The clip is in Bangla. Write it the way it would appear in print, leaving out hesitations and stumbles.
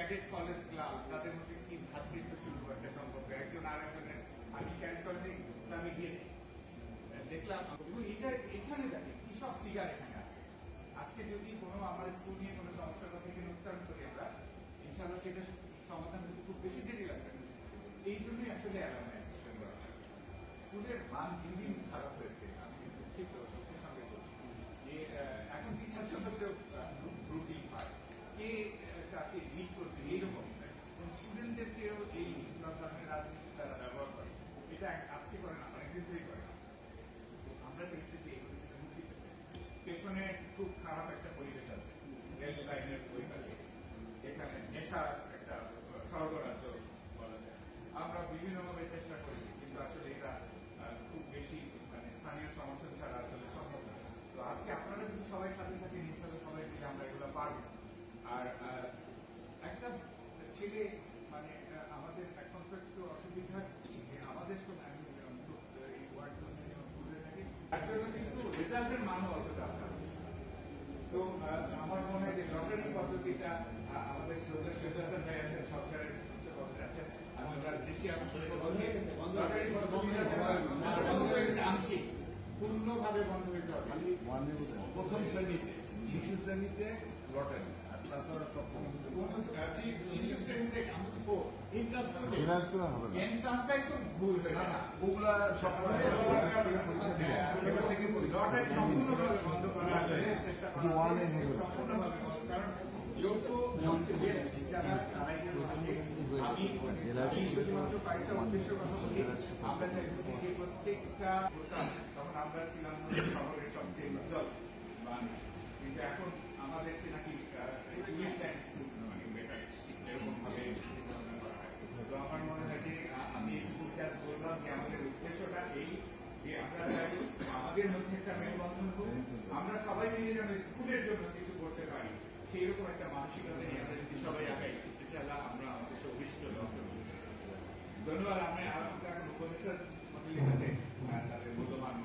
ক্যাডেট কলেজ ক্লাব, তাদের মধ্যে কি ভ্রাতৃত্ব শুরু একটা সম্পর্ক, একজন আর একজনের। আমি ক্যাডেট কলেজে আমি গিয়েছি, দেখলাম, এবং এটা এখানে দেখে কি সব ফিগার এখানে আছে। আজকে যদি কোনো আমার স্কুল নিয়ে কোনো সমস্যার কথা এখানে উচ্চারণ করি আমরা, ইনশাআল্লাহ সেটা সমাধান হতে খুব বেশি দেরি লাগবে না। এই জন্যই আসলে অ্যাওয়ারনেস স্কুলের মান দিন দিন খারাপ হয়েছে। আমি ঠিক সত্যের সঙ্গে বলছি যে এখন কি ছাত্রছাত্রীও রুটিন হয়, কে তাকে লিড করবে এইরকম স্টুডেন্টদেরকেও এই ধরনের রাজনীতি তারা ব্যবহার করে। এটা আজকে করে না, অনেকদিন ধরেই করে না। আমরা দেখছি যে এগুলো থেকে মুক্তি পেতে পেছনে খুব খারাপ একটা পরিবেশ আছে। রেল লাইনের ওই পাশে এখানে নেশার একটা সরবরাহ বলা যায়। আমরা বিভিন্নভাবে চেষ্টা করেছি, কিন্তু আসলে এটা খুব বেশি মানে স্থানীয় সমর্থন ছাড়া আসলে সম্ভব না। তো আজকে আপনারা যদি সবাই সাথে থাকেন, ইনশাল্লাহ সবাই মিলে আমরা এগুলো পারবো। আর একটা ছেলে মানে আমাদের এখন তো একটু অসুবিধা কি যে আমাদের তো এই ওয়ার্ড ঘুরে থাকি, তার জন্য কিন্তু রেজাল্টের মানও অতটা আপনার। তো আমার মনে হয় যে লটারি পদ্ধতিটা আমাদের সৈয়দ হাসান ভাই আছেন, সরকারের পদে আছেন, আমরা দৃষ্টি আকর্ষণ লটারি পদ্ধতিটা আংশিক পূর্ণভাবে বন্ধ হইতে হবে। প্রথম শ্রেণীতে, শিশু শ্রেণীতে লটারি, আর তাছাড়া শিশু শ্রেণীতে এন্ট্রান্সটাই তো ভুল হয়ে যায় না, ওগুলা সব থেকে লটারি সম্পূর্ণভাবে বন্ধ করা চেষ্টা করা সম্পূর্ণভাবে বন্ধ, কারণ যোগ্য যারা তারাই আসে। আমি শুধুমাত্র কয়েকটা উদ্দেশ্যের কথা বলি। আমরা চাইতেছি যে প্রত্যেকটা তখন আমরা ছিলাম শহরের সবচেয়ে উজ্জ্বল বাংলা, কিন্তু এখন আমাদের যে নাকি বেটার এরকম ভাবে চিন্তাভাবনা করা হয়। তো আমার মনে হয় যে আমি একটু বললাম যে আমাদের উদ্দেশ্যটা এই যে আমরা চাই আমাদের মধ্যে একটা মেলবন্ধন হোক, আমরা সবাই মিলে যেন স্কুলের জন্য কিছু করতে পারি, সেই রকম একটা মানসিকতা নিয়ে আমরা যদি সবাই আগাই, ইনশাআল্লাহ আমরা আমাদের অভিষ্ট লক্ষ্য। ধন্যবাদ। আমরা এখন উপদেষ্টার মধ্যে লিখেছে তাদের মূল্যবান